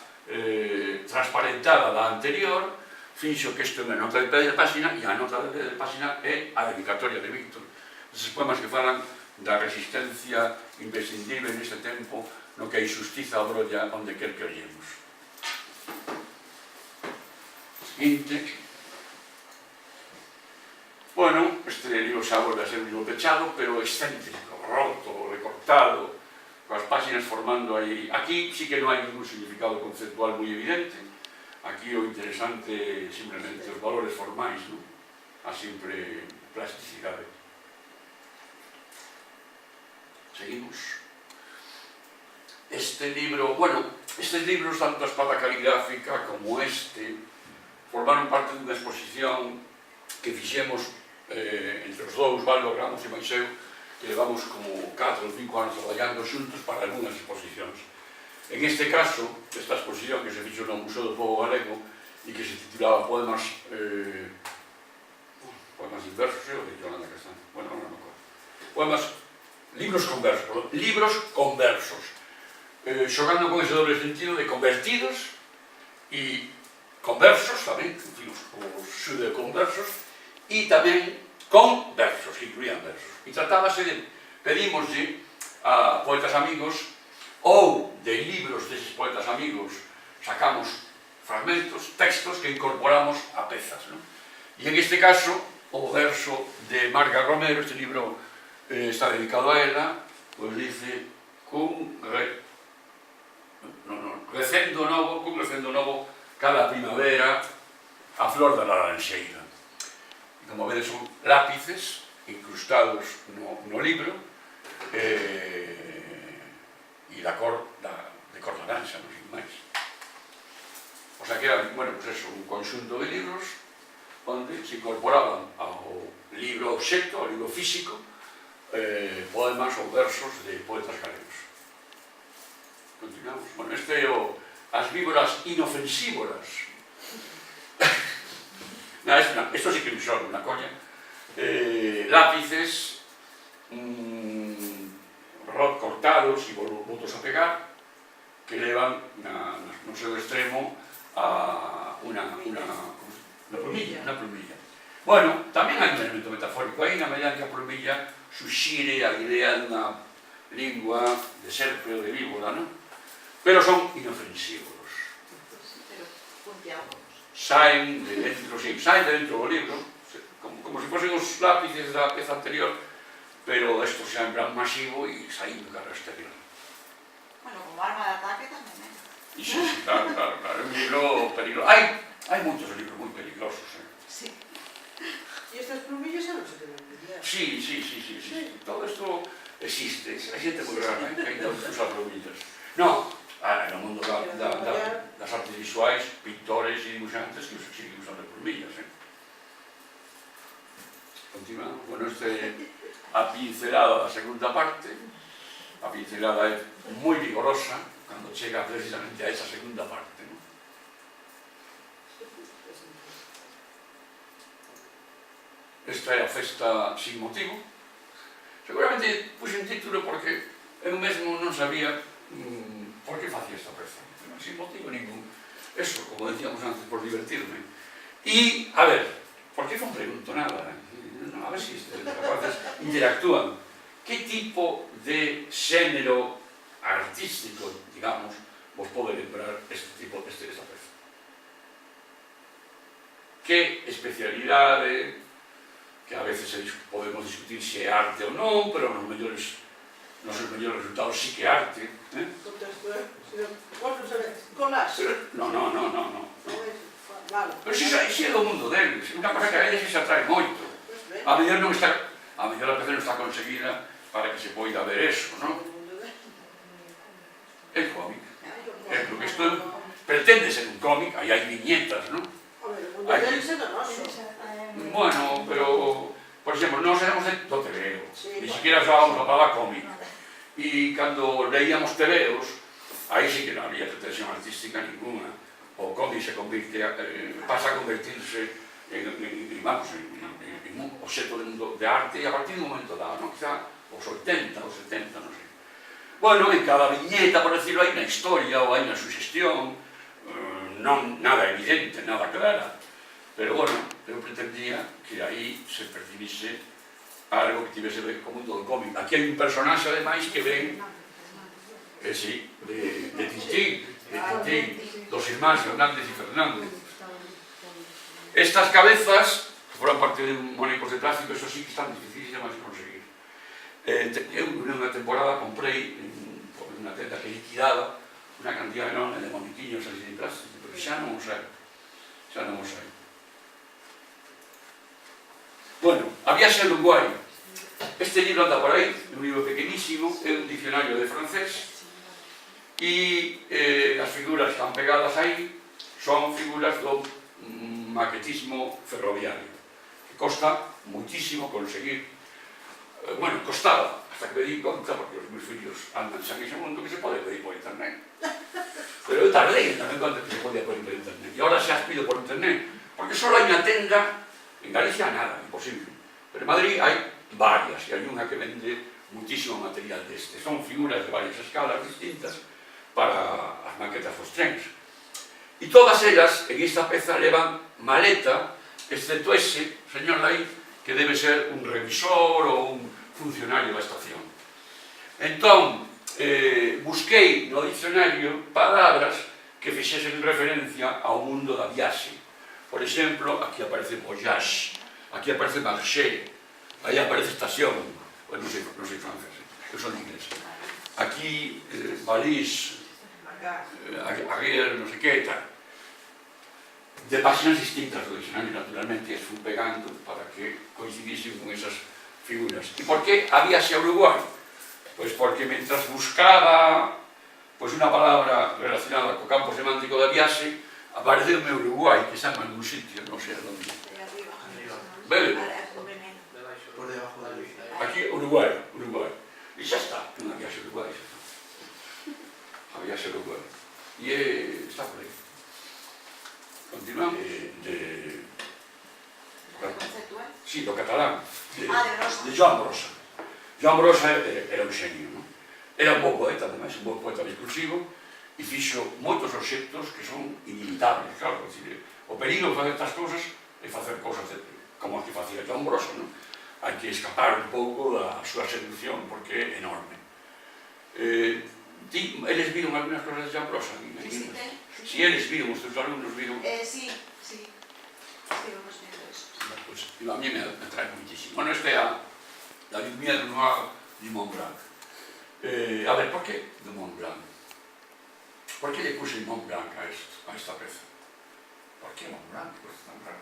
transparentada da anterior, fixo que isto é unha nota de pé de páxina e a nota de pé de páxina é a dedicatoria de Víctor. Eses poemas que falan da resistencia imprescindible neste tempo no que a injustiza abrolla onde quer que ollemos. Seguinte. Bueno, este libro xa volve a ser un libro pechado, pero excéntrico, roto, recortado, coas páxinas formando aí. Aquí sí que non hai ningún significado conceptual moi evidente. Aquí o interesante simplemente os valores formais, non? A simple plasticidade. Seguimos. Este libro, bueno, estes libros, tanto a espada caligráfica como este, formaron parte dunha exposición que fixemos entre os dous, Valdo Ramos e máis eu, que levamos como 4 ou 5 anos traballando xuntos para algunhas exposicións. En este caso, esta exposición que se fixo no Museo do Pobo Galego e que se titulaba Poemas inversos, o de Yolanda Castaño, bueno, non me acordo. Poemas, libros conversos, xogando con ese doble sentido de convertidos e conversos tamén, en fin, os xudeoconversos, e tamén con versos, que incluían versos. E tratábase de, pedímoslle a poetas amigos, ou de libros deses poetas amigos, sacamos fragmentos, textos que incorporamos a pezas, non? E en este caso, o verso de Marga Romero, este libro está dedicado a ela, pois dice, recendo novo, cada primavera, a flor da laranxeira. E como vedes, son lápices incrustados no libro e de cor laranxa, non sei máis. O sea que era, bueno, pues eso, un conxunto de libros onde se incorporaban ao libro obxecto, ao libro físico, poemas ou versos de poetas galegos. Continuamos. Bueno, este é as víboras inofensívoras. Esto sí que me son unha coña. Lápices cortados e voltos a pegar que levan no seu extremo a unha plumilla. Bueno, tamén hai un elemento metafórico aí na medida que a plumilla suxire a idea dunha lingua de serpe ou de víbora, non? Pero son inofensivos. Pero punteados. Saen de dentro do libro, como se fosen os lápices da peza anterior, pero estos xa en plan masivo e saíndo cara exterior. Bueno, como arma de ataque tamén, E sí, claro, é un libro peligroso. Hai moitos libros moi peligrosos, Sí. E estas plumillas xa non se quedan pillar. Sí. Todo isto existe. Hai xente moi rara, que ainda usa plumillas. No, no mundo das artes visuais, pintores e dibuixantes que siguen usando plumillas. Continuamos. Bueno, a pincelada da segunda parte. A pincelada é moi vigorosa cando chega precisamente a esa segunda parte, non? Esta é a festa sin motivo. Seguramente puxen título porque eu mesmo non sabía por que facía esta peza. Sin motivo ningún. Eso, como decíamos antes, por divertirme. E, a ver, por que non pregunto nada? A ver se estes rapaces interactúan. Que tipo de xénero artístico, digamos, vos pode lembrar esta peza? Que especialidade, que a veces podemos discutir se é arte ou non, pero nos mellores resultados sí que é arte. No. Pero si é do mundo deles, unha cosa que a eles se atrae moito. A mellor a peza non está conseguida para que se poida ver eso, non? El cómic. Porque isto pretende ser un cómic, aí hai viñetas, non? O mundo deles é do noso. Bueno, pero, por exemplo, nós éramos do tebeo, Sí, ni siquiera usábamos a palabra cómic. E cando leíamos tebeos, aí sí que non había pretensión artística ninguna. O cómic se convirte, pasa a convertirse en un obxeto de arte a partir dun momento dado, non? Quizá os 80, os 70, non sei. Bueno, en cada viñeta, por decirlo, hai unha historia ou hai unha suxestión, non nada evidente, nada clara, pero, bueno, eu pretendía que aí se percibise algo que tivese ver co mundo do cómic. Aquí hai un personaxe, ademais, que ven, sí, de Tintín, dos irmáns Fernández e Fernández. Estas cabezas, que foran parte de un Mónicos de Tráfico, eso sí que están difíciles de conseguir. Eu, nunha temporada, comprei unha tenda que liquidaba unha cantidad enorme de moniquiños así de plástico, pero xa non os hai. Xa non os hai. Bueno, a viaxe a Uruguai. Este libro anda por aí, un libro pequenísimo, é un diccionario de francés, e as figuras que están pegadas aí son figuras do maquetismo ferroviario, que costa muitísimo conseguir. Bueno, costaba, hasta que me di conta, porque os meus fillos andan xa en ese mundo, que se pode pedir por internet. Pero eu tardei en darme conta que se podía pedir por internet, e ahora xa as pido por internet, porque só hai unha tenda, en Galicia nada, imposible, pero en Madrid hai varias, e hai unha que vende muitísimo material deste. Son figuras de varias escalas distintas para as maquetas dos trens. E todas elas, en esta peza, levan maleta, excepto ese, señor Lai, que debe ser un revisor ou un funcionario da estación. Entón, busquei no dicionario palabras que fixesen referencia ao mundo da viaxe. Por exemplo, aquí aparece voyage, aquí aparece marché, aí aparece estación, pues non sei francés, eu son inglés. Aquí, valise, aguer, non sei que, tal. De páxinas distintas do dicionario, naturalmente, as fui pegando para que coincidisen con esas figuras. E por que a viaxe a Uruguai? Pois porque mentras buscaba unha palabra relacionada co campo semántico da viaxe, apareceu-me Uruguai, que está en un sitio, non sei onde. Vele? Por debajo da luz. Aquí, Uruguai. E xa está, unha viaxe a Uruguai, xa está. A viaxe a Uruguai. E está por aí. Continuamos. Sí, do catalán. De Joan Brossa. Joan Brossa era un xenio, non? Era un bo poeta, ademais, un bo poeta discursivo, e fixo moitos obxectos que son inimitables, claro. O perigo de facer estas cousas é facer cousas como as que facía Joan Brossa, non? Hai que escapar un pouco da súa seducción, porque é enorme. Eles viron algunhas cousas de Joan Brossa? Si eles viron, os teus alumnos viron... Sí. Estivemos viendo eso. Pues, a mí me atrae muchísimo. Bueno, este é a lumière noire de Montblanc. A ver, por que de Montblanc? Por que le puse Montblanc a esta peza? Por que Montblanc? Pues tan raro.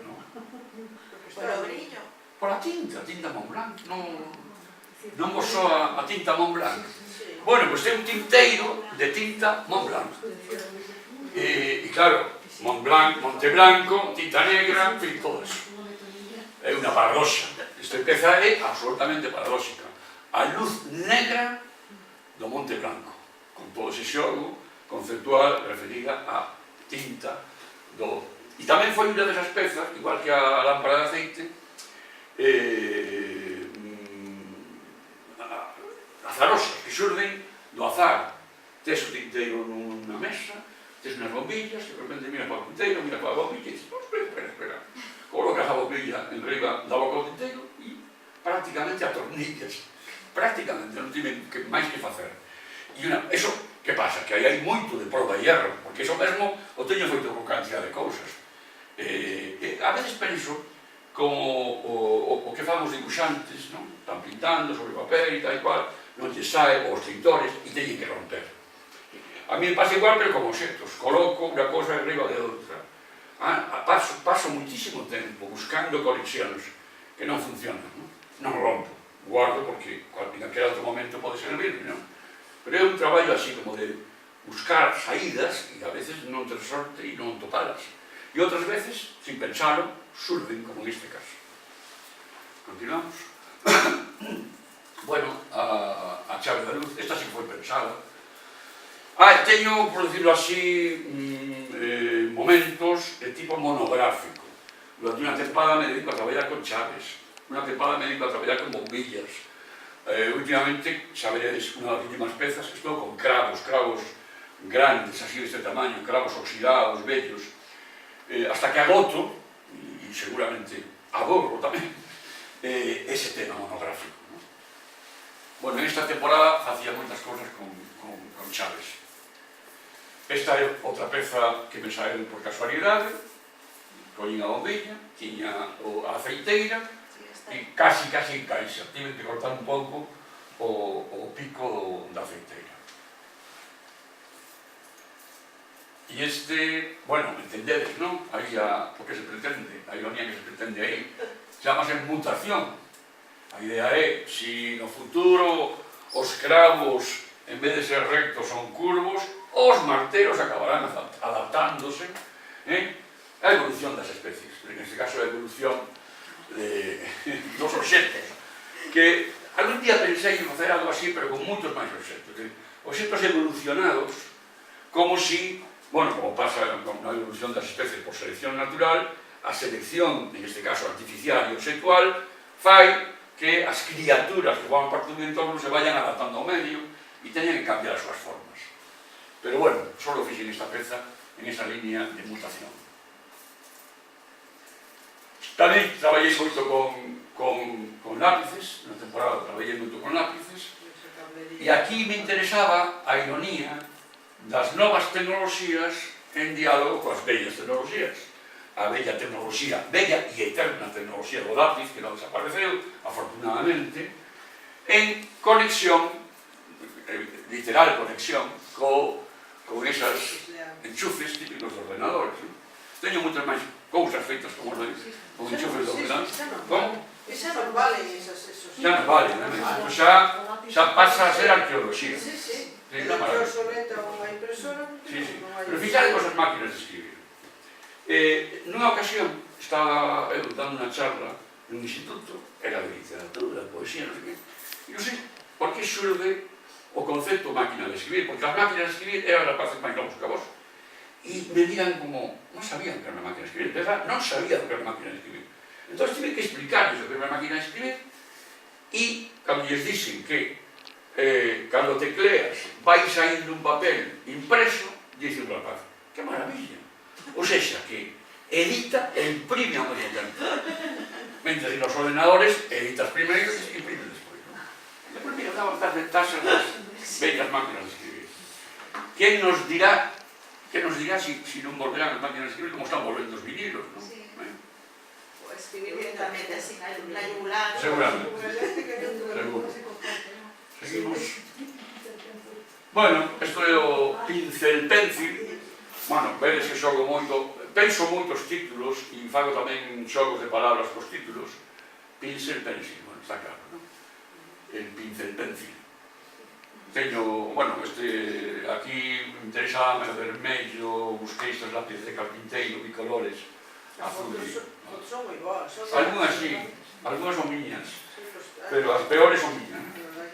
¿No? Por o brillo. Por a tinta Montblanc. Non vos soa a tinta Montblanc. Bueno, pois é un tinteiro de tinta Montblanc. E claro, Montblanc, Monte Blanco, tinta negra, en fin, todo eso. É unha paradoxa. Esta peza é absolutamente paradóxica. A luz negra do Monte Blanco, con todo ese xogo conceptual referida á tinta do... E tamén foi unha desas pezas, igual que a lámpara de aceite, azarosas, que xurden do azar. Tes o tinteiro nunha mesa, tes unhas bombillas, e de repente miras para o tinteiro, miras para a bombilla, e dices, espera. Colocas a bombilla en riba da boca do tinteiro e prácticamente atornillas. Prácticamente, non tiven máis que facer. E eso, que pasa? Que aí hai moito de proba e erro, porque eso mesmo o teño feito con cantidad de cousas. A veces penso como o que fan os dibuixantes, non? Están pintando sobre papel e tal e cual, non lle sae os pintores e teñen que romper. A mí me pasa igual, pero como obxectos. Coloco unha cosa arriba de outra. Paso muitísimo tempo buscando conexións que non funcionan, non rompo, guardo porque en aquel outro momento pode servirme, non? Pero é un traballo así como de buscar saídas e a veces non ter sorte e non topalas. E outras veces, sin pensalo, surden, como en este caso. Continuamos. Bueno, a chave da luz, esta sí foi pensada. Teño, por decirlo así, momentos de tipo monográfico. Durante unha tempada me dedico a traballar con chaves, unha tempada me dedico a traballar con bombillas. Últimamente, xa veredes, unha das últimas pezas, estou con cravos grandes, así deste tamaño, cravos oxidados, vellos, hasta que agoto, e seguramente aborro tamén, ese tema monográfico. Bueno, en esta temporada facía moitas cosas con chaves. Esta é outra peza que me saeu por casualidade, collín a bombilla, tiña a aceiteira, e casi encaixa. Tive que cortar un pouco o pico da aceiteira. E este, bueno, entendedes, non? Aí o que se pretende, a ironía que se pretende aí, chamase mutación. A idea é, se no futuro os cravos, en vez de ser rectos, son curvos, os marteros acabarán adaptándose a evolución das especies. En este caso, a evolución dos obxectos, que algún día pensei en facer algo así, pero con moitos máis obxectos. Obxectos evolucionados, como si, bueno, como pasa na evolución das especies por selección natural, a selección, en este caso artificial e obxectual, fai que as criaturas que forman parte dun entorno se vayan adaptando ao medio e teñan que cambiar as súas formas. Pero bueno, só fixen esta peza en esa línea de mutación. Tamén traballei moito con lápices, na temporada traballei moito con lápices, e aquí me interesaba a ironía das novas tecnoloxías en diálogo coas vellas tecnoloxías. A bella tecnoloxía, bella e eterna tecnoloxía do lápiz, que non desapareceu, afortunadamente, en conexión, literal conexión, con esas enchufes típicos de ordenadores. Teño moitas máis cousas feitas como os con enchufes de ordenador. Como? Esa non vale, esos... Xa non vale, xa pasa a ser arqueoloxía. Sí. É A obsoleta ou a impresora... Pero fixade con as máquinas de escribir. Nunha ocasión estaba eu dando unha charla nun instituto, era de literatura, poesía, non sei que, e non sei por que xurde o concepto máquina de escribir, porque as máquinas de escribir eran rapaces máis novos que vos, e me diran como, non sabían que era unha máquina de escribir, de verdad, non sabían que era unha máquina de escribir. Entón tive que explicarles o que era unha máquina de escribir, e cando lles dixen que cando tecleas vai saindo un papel impreso, dice un rapaz, que maravilla. O sexa, que edita e imprime ao mesmo tempo. Mentre que nos ordenadores editas primeiro e imprimes despois. Depois, mira, daban tas ventaxas das bellas máquinas de escribir. Quen nos dirá si non volverán as máquinas de escribir como están volvendo os vinilos, non? Sí. O escribir directamente así na yugular. Seguramente. Seguro. Seguimos. Bueno, isto é o pincel pencil. Bueno, vedes que xogo moito, penso moitos títulos e fago tamén xogos de palabras cos títulos. Pincel pencil, bueno, está claro, non? El pincel pencil. Teño, bueno, aquí me interesa o vermello, busquei estes lápices de carpinteiro, bicolores, azules. Son moi boas. Algúnas sí, algúnas son miñas, pero as peores son miñas.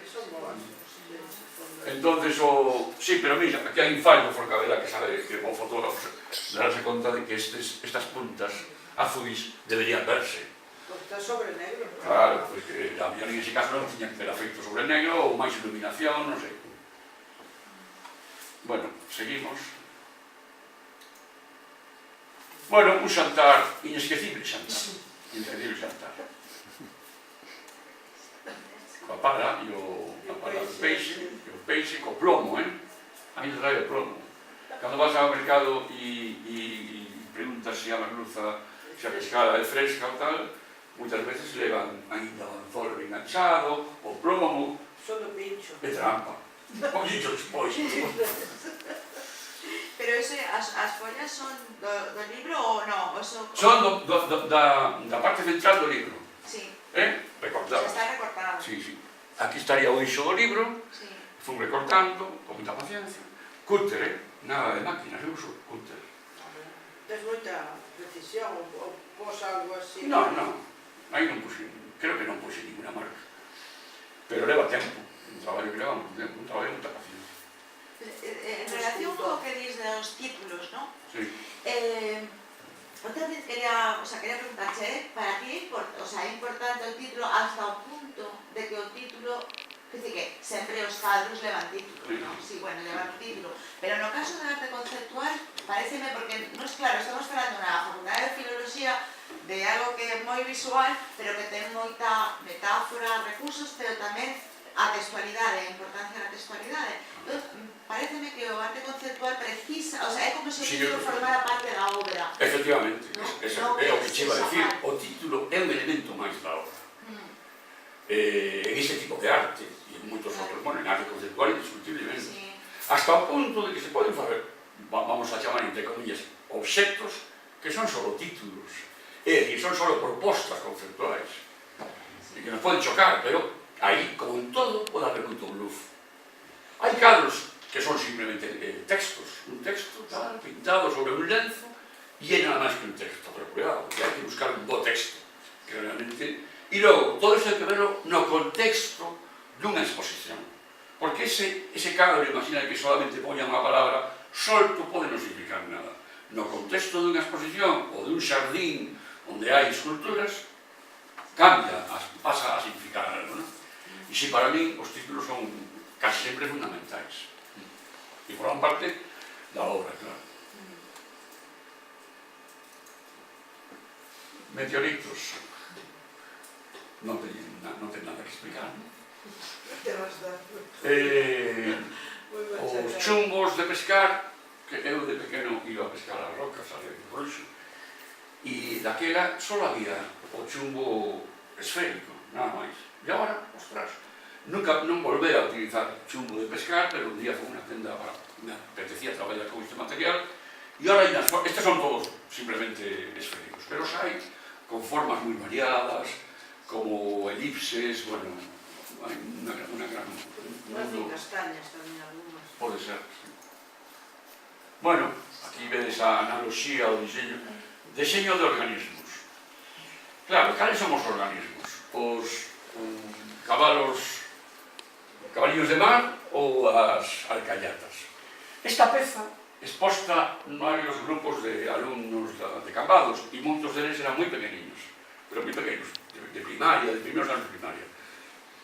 Son boas. Entonces, sí, pero mira, aquí hai un fallo Forcadela que sabe que o fotógrafo darse conta de que estas puntas azuis deberían verse. Porque está sobre negro. Claro, pois que a mellor en ese caso non tiña que ter afeito sobre negro ou máis iluminación, non sei. Bueno, seguimos. Bueno, un xantar, inesquecible xantar. Inesquecible xantar. Coa pala e o peixe co plomo, a mí trae o plomo. Cando vas ao mercado e preguntas se a merluza, se a pescada é fresca ou tal, moitas veces levan ainda o anzol enganchado, o plomo, Son do pincho. é trampa. O pincho despois. Pero as follas son do libro ou non? Son da parte central do libro, Sí. recortadas. Xa está recortado. Sí, sí. Aquí estaría o eixo do libro, Sí. fui recortando, con moita paciencia. Cúter, nada de máquinas, eu uso cúter. Tes moita precisión, ou pos algo así. Non, aí non puse, creo que non puse ninguna marca. Pero leva tempo, un traballo que leva moito tempo, un traballo de moita paciencia. En relación co que dis dos títulos, ¿no? Sí. Outra vez quería preguntarche, para ti é importante o título hasta o punto de que o título, que dice que sempre os cadros levan título, ¿no? Sí, bueno, levan título, pero no caso da arte conceptual, pareceme, porque non é claro, estamos falando na Facultade de Filoloxía de algo que é moi visual, pero que ten moita metáfora, recursos, pero tamén a textualidade, a importancia da textualidade. Entón, pareceme que o arte conceptual precisa, o sea, é como se o título formara parte da obra. Efectivamente, ¿No? é No, o que che iba a esa decir, parte. o título é un elemento máis da obra. En ese tipo de arte, e en moitos outros, bueno, en arte conceptual indiscutiblemente, Sí. hasta o punto de que se poden facer, vamos a chamar entre comillas, obxectos que son solo títulos, é dicir, son solo propostas conceptuais, e que nos poden chocar, pero aí, como en todo, pode haber moito bluff. Hai cadros que son simplemente textos, un texto tal, pintado sobre un lenzo, e é nada máis que un texto, pero cuidado, que hai que buscar un bo texto, que realmente... E logo, todo iso hai que verlo no contexto dunha exposición, porque ese cadro, imagina que solamente poña unha palabra, solto pode non significar nada. No contexto dunha exposición ou dun xardín onde hai esculturas, cambia, pasa a significar algo, non? E se para mí os títulos son casi sempre fundamentais e forman parte da obra, claro. Meteoritos non ten nada que explicar, non? Te vas dar. Os chumbos de pescar, que eu de pequeno iba a pescar as rocas ali de Bruxo, e daquela só había o chumbo esférico, nada máis. E agora, ostras, nunca non volver a utilizar chumbo de pescar, pero un día foi unha tenda para me apetecía traballar con este material, e agora estes son todos simplemente esféricos, pero os hai con formas moi variadas, como elipses, bueno, hai unha gran... Parecen castañas tamén algunhas. Pode ser, sí. Bueno, aquí vedes a analoxía ao diseño de organismos. Claro, cales son os organismos? Os cabaliños de mar ou as alcallatas? Esta peza exposta en varios grupos de alumnos de Cambados, e moitos deles eran moi pequeniños, pero moi pequenos, de primaria, de primeiros anos de primaria.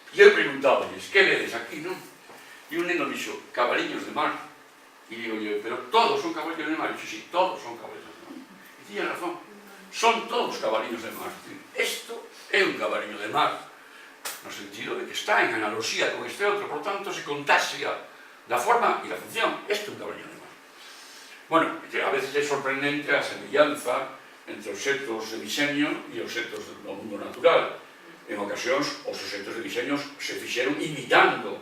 E eu preguntáballes, que vedes aquí, non? E un neno dixo, cabaliños de mar. E digo eu, pero todos son cabaliños de mar. E dixo, sí, todos son cabaliños de mar. E tiña razón, son todos cabaliños de mar. Isto é un cabaliño de mar, no sentido de que está en analoxía con este outro, por tanto se contaxia da forma e da función. Isto é un cabaliño de mar. Bueno, que a veces é sorprendente a semellanza entre obxectos de diseño e obxectos do mundo natural. En ocasións, os obxectos de diseños se fixeron imitando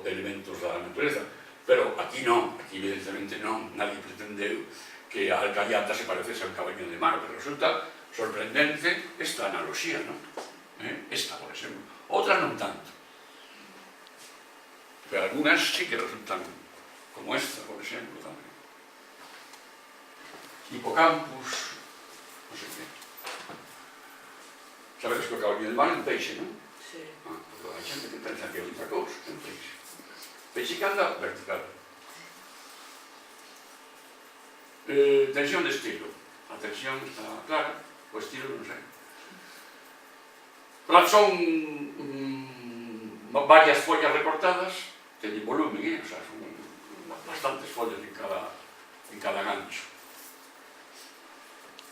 elementos da natureza. Pero aquí non, aquí evidentemente non, nadie pretendeu que a alcallata se parecese a un cabaliño de mar, pero resulta sorprendente esta analoxía, non? Esta, por exemplo. Outras non tanto. Pero algunhas sí que resultan, como esta, por exemplo, tamén. Hipocampus, non sei que. Sabedes que o cabaliño de mar é un peixe, non? Sí. Porque hai xente que pensa que é outra cousa, é un peixe. Peixe que anda vertical. Tensión de estilo. A tensión está clara, o estilo non sei. Son varias follas recortadas, teñen volumen, o sea, son bastantes follas en cada gancho.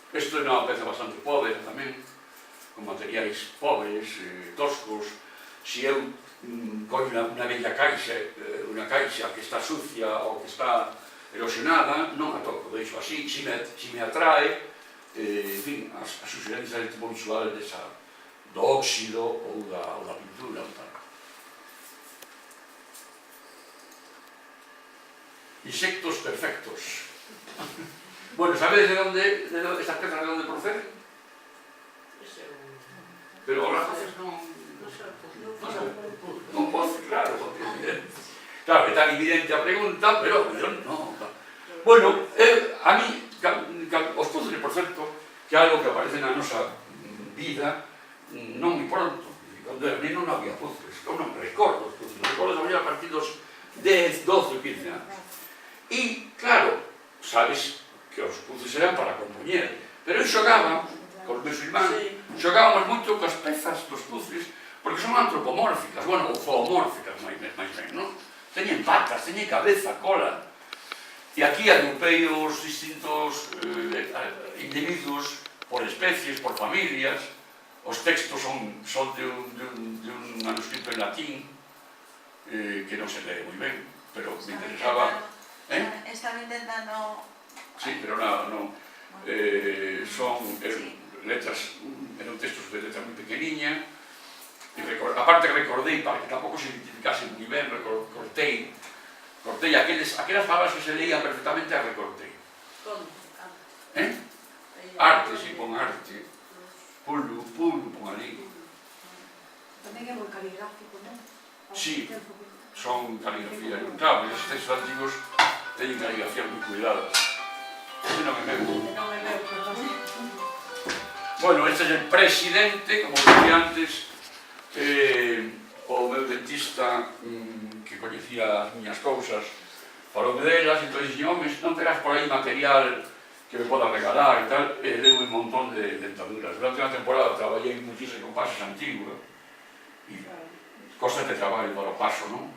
Isto é unha peza bastante pobre tamén, con materiais pobres, toscos. Se eu coño unha bella caixa, unha caixa que está sucia ou que está erosionada, non a toco, deixo así, se me atrae, en fin, as suxerencias de tipo visual do óxido ou da pintura ou tal. Insectos perfectos. Bueno, sabedes de onde estas pezas de onde proceden? Pero as veces non posso, claro, porque é evidente. Claro, é tan evidente a pregunta, pero non. Bueno, a mí, os puzzles, por certo, que é algo que aparece na nosa vida non moi pronto. Cando era neno non había puzzles, eu non recordo os puzzles, recordo que había a partir dos 10, 12, 15 anos. E, claro, sabes que os puzzles eran para compoñer, pero eu xogaba con os meus irmáns, xogábamos moito coas pezas dos puzzles, porque son antropomórficas, bueno, ou zoomórficas, máis ben, non? Teñen patas, teñen cabeza, cola. E aquí agrupei os distintos individuos por especies, por familias. Os textos son de un manuscrito en latín, que non se lee moi ben, pero me interesaba. Estaba intentando... Sí, pero non. Son letras, eran textos de letra moi pequeniña. Aparte recordei, para que tampouco se identificase moi ben, cortei aquelas palabras que se leían perfectamente, as recortei. Arte, si, pon arte. Pulo, pon ali. Tamén é moi caligráfico, non? Sí, son caligrafías. Claro, os textos antigos teñen caligrafías moi cuidadas. Ese non é meu. Bueno, este é o presidente, como dije antes, o meu dentista que coñecía as miñas cousas, faloume delas, e entón dixen, home, non terás por aí material que me poda regalar e tal, e deu un montón de dentaduras. Durante unha temporada traballei muchísimo con pasos antiguos, e cosas de traballo para o paso, non?